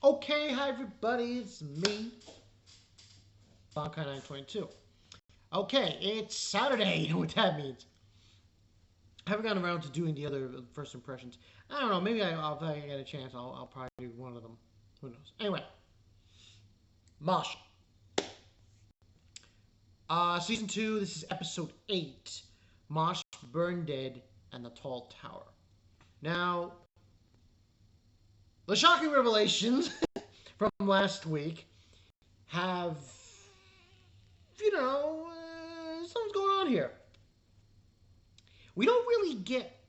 Okay, hi everybody, it's me, Bonkai922. Okay, it's Saturday, you know what that means. I haven't gotten around to doing the other first impressions. I don't know, maybe if I get a chance, I'll probably do one of them. Who knows? Anyway, Mashle. Season 2, this is episode 8, Mashle, Burnedead, and the Tall Tower. Now, the shocking revelations from last week have, something's going on here. We don't really get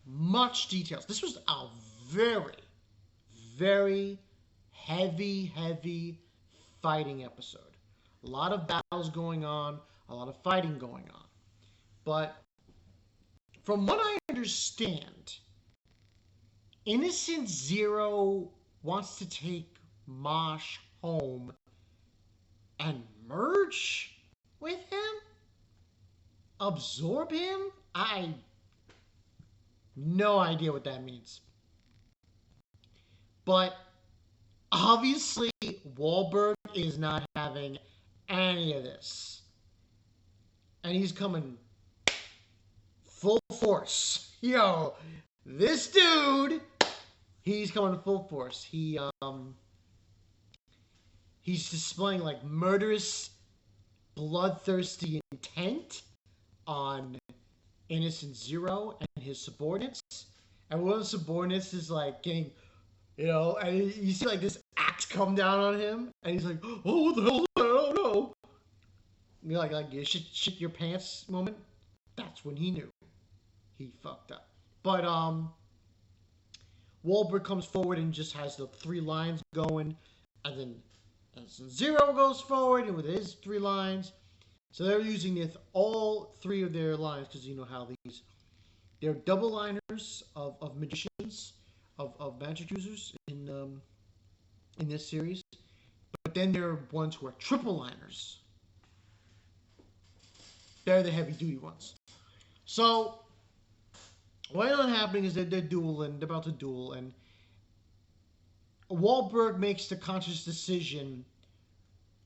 much details. This was a very, very heavy fighting episode. A lot of battles going on, a lot of fighting going on. But from what I understand, Innocent Zero wants to take Mosh home and merge with him? Absorb him? I no idea what that means. But obviously, Wahlberg is not having any of this. And he's coming full force. Yo, this dude, he's coming full force. He's displaying like murderous, bloodthirsty intent on Innocent Zero and his subordinates. And one of the subordinates is like getting, and you see like this axe come down on him, and he's like, "Oh, what the hell is that? Oh no!" You know, like you shit your pants moment. That's when he knew he fucked up. But Wahlberg comes forward and just has the 3 lines going, and then Zero goes forward and with his 3 lines. So they're using all 3 of their lines because you know how they're double liners of magicians, of magic users in this series. But then there are ones who are triple liners. They're the heavy duty ones. So what ends up happening is that they're about to duel, and Wahlberg makes the conscious decision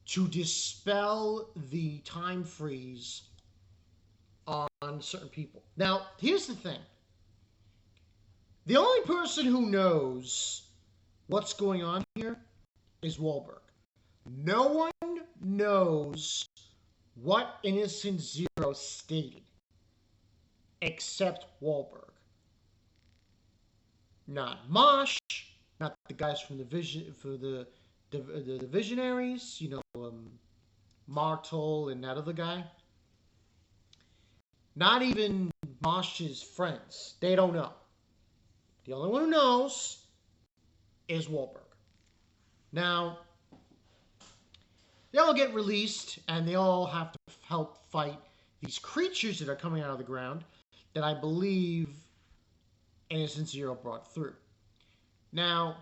to dispel the time freeze on certain people. Now, here's the thing. The only person who knows what's going on here is Wahlberg. No one knows what Innocent Zero stated except Wahlberg. Not Mosh, not the guys from the Visionaries, Martel and that other guy. Not even Mosh's friends. They don't know. The only one who knows is Wahlberg. Now, they all get released, and they all have to help fight these creatures that are coming out of the ground that I believe Innocent Zero brought through. Now,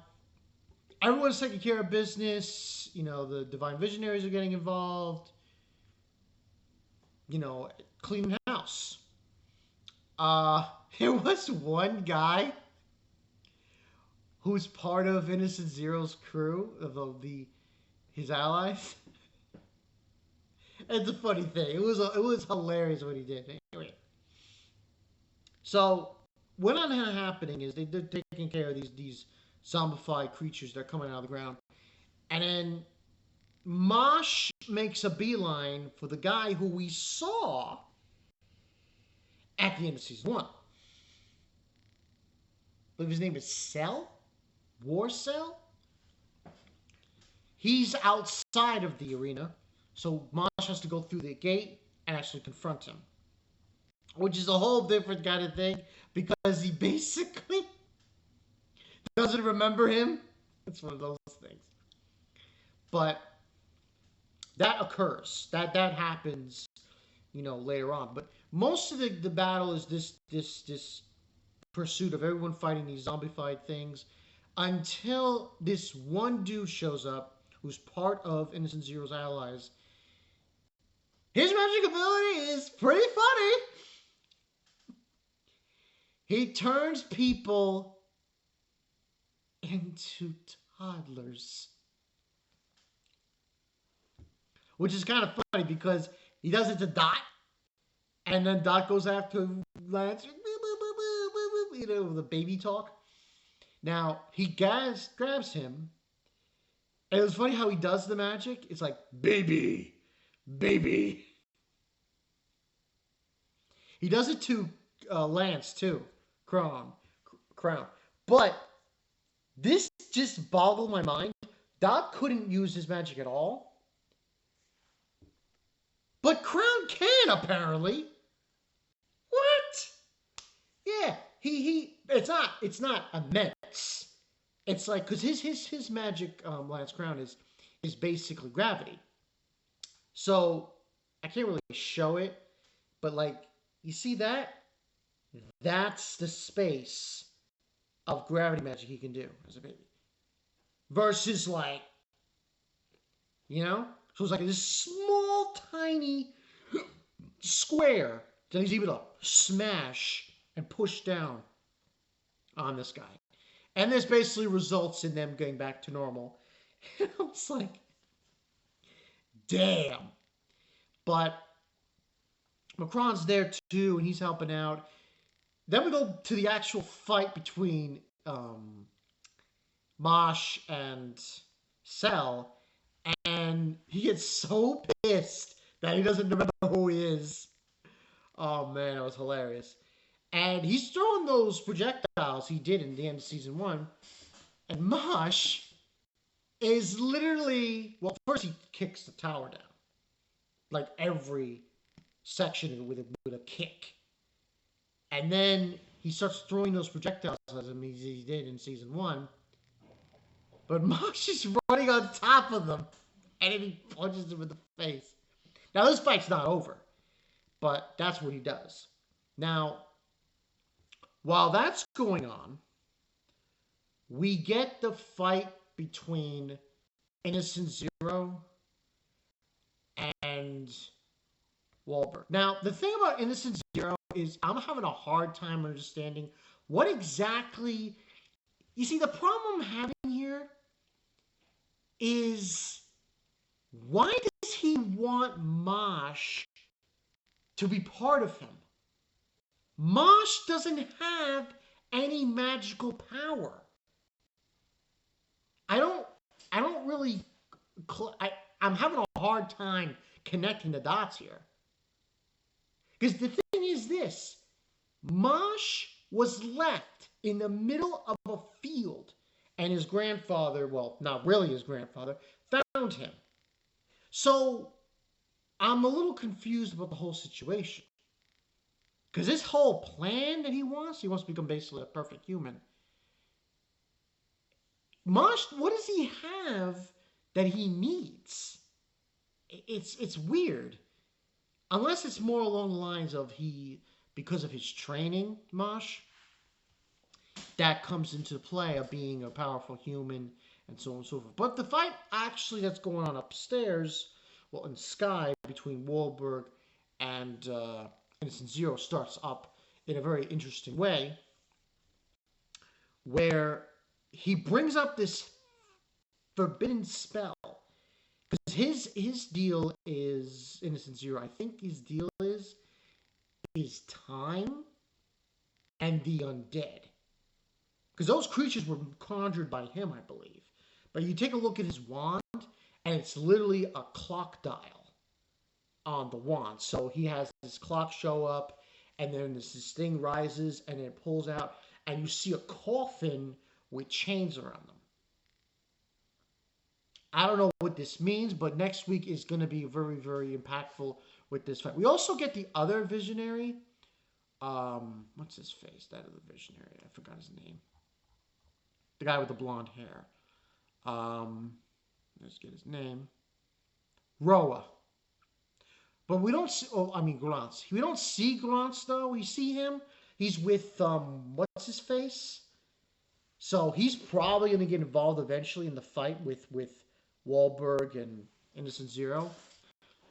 everyone's taking care of business. The Divine Visionaries are getting involved. Cleaning house. There was one guy who's part of Innocent Zero's crew, of his allies. It's a funny thing. It was hilarious what he did. Anyway, so what ended up happening is they're taking care of these zombified creatures that are coming out of the ground, and then Mosh makes a beeline for the guy who we saw at the end of season 1. I believe his name is Cell? War Cell? He's outside of the arena, so Mosh has to go through the gate and actually confront him. Which is a whole different kind of thing, because he basically doesn't remember him. It's one of those things. But that occurs. That happens, later on. But most of the battle is this pursuit of everyone fighting these zombified things until this one dude shows up who's part of Innocent Zero's allies. His magic ability is pretty funny. He turns people into toddlers. Which is kind of funny because he does it to Dot, and then Dot goes after Lance, you know, the baby talk. Now, he grabs him, and it was funny how he does the magic. It's like, baby, baby. He does it to Lance, too. Crown. But this just boggled my mind. Dot couldn't use his magic at all. But Crown can, apparently. What? Yeah, it's not immense. It's like, because his magic, Lance Crown, is basically gravity. So I can't really show it, but like, you see that? That's the space of gravity magic he can do as a baby. Versus like, you know? So it's like this small, tiny square that he's able to smash and push down on this guy. And this basically results in them getting back to normal. And I was like, damn. But Macron's there too, and he's helping out. Then we go to the actual fight between Mosh and Cell, and he gets so pissed that he doesn't remember who he is. Oh man, it was hilarious. And he's throwing those projectiles he did in the end of season 1. And Mosh is literally, well, first he kicks the tower down. Like every section with a kick. And then he starts throwing those projectiles at him as he did in season 1. But Mosh is running on top of them. And then he punches him in the face. Now this fight's not over. But that's what he does. Now, while that's going on, we get the fight between Innocent Zero and Wahlberg. Now, the thing about Innocent Zero is I'm having a hard time understanding what exactly... You see, the problem I'm having here is why does he want Mosh to be part of him? Mosh doesn't have any magical power. I don't really... I'm having a hard time connecting the dots here. Because the thing is this. Mosh was left in the middle of a field. And his grandfather, well, not really his grandfather, found him. So, I'm a little confused about the whole situation. Because this whole plan that he wants to become basically a perfect human. Mosh, what does he have that he needs? It's weird. Unless it's more along the lines of because of his training, Mosh, that comes into play of being a powerful human and so on and so forth. But the fight actually that's going on upstairs, well, in Sky, between Wahlberg and Innocent Zero starts up in a very interesting way, where he brings up this forbidden spell. Because his deal is, Innocent Zero, I think his deal is time and the undead. Because those creatures were conjured by him, I believe. But you take a look at his wand, and it's literally a clock dial on the wand. So he has this clock show up, and then this thing rises, and it pulls out, and you see a coffin with chains around them. I don't know what this means, but next week is going to be very, very impactful with this fight. We also get the other visionary. What's his face? That other visionary. I forgot his name. The guy with the blonde hair. Let's get his name. Roa. But we don't see... Oh, I mean, Grants. We don't see Grants, though. We see him. He's with, what's his face? So he's probably going to get involved eventually in the fight with Wahlberg and Innocent Zero.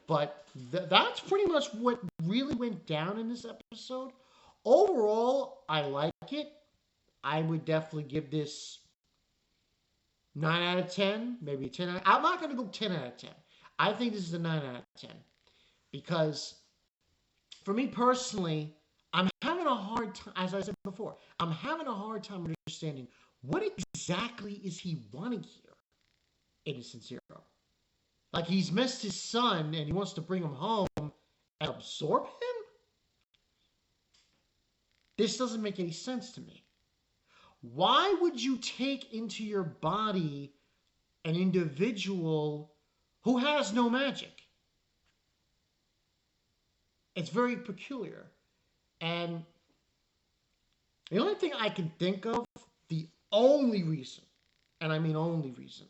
But that's pretty much what really went down in this episode. Overall, I like it. I would definitely give this 9 out of 10, maybe 10 out. I'm not going to go 10 out of 10. I think this is a 9 out of 10 because for me personally, I'm having a hard time, as I said before, I'm having a hard time understanding what exactly is he wanting here, Innocent Zero. Like he's missed his son and he wants to bring him home and absorb him? This doesn't make any sense to me. Why would you take into your body an individual who has no magic? It's very peculiar. And the only thing I can think of, the only reason, and I mean only reason,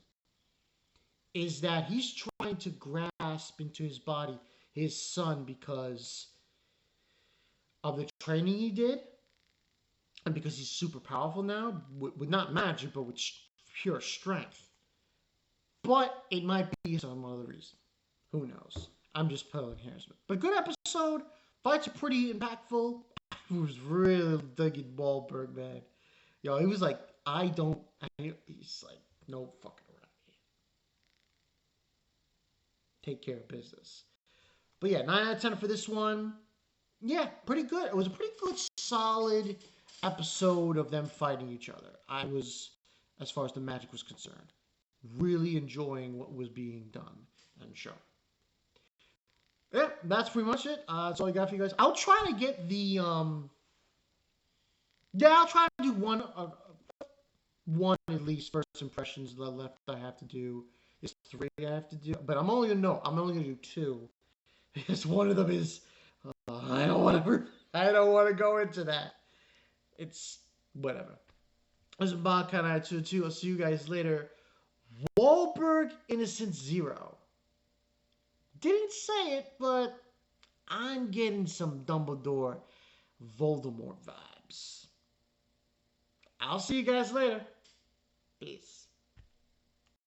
is that he's trying to grasp into his body his son because of the training he did and because he's super powerful now with not magic but with pure strength. But it might be some other reason. Who knows? I'm just pulling hairs. But good episode. Fights are pretty impactful. I was really digging Wahlberg, man. Yo, he was like, he's like, no fucking around here. Take care of business. But yeah, 9 out of 10 for this one. Yeah, pretty good. It was a pretty good, solid episode of them fighting each other. I was, as far as the magic was concerned, really enjoying what was being done on the show. Yeah, that's pretty much it. That's all I got for you guys. I'll try to get the I'll try to do one at least first impressions. The left I have to do is 3 I have to do, but I'm only gonna do 2 because one of them is I don't want to go into that. It's whatever. This is Bob Kind of 2. I'll see you guys later. Wahlberg Innocent Zero. Didn't say it, but I'm getting some Dumbledore Voldemort vibes. I'll see you guys later. Peace.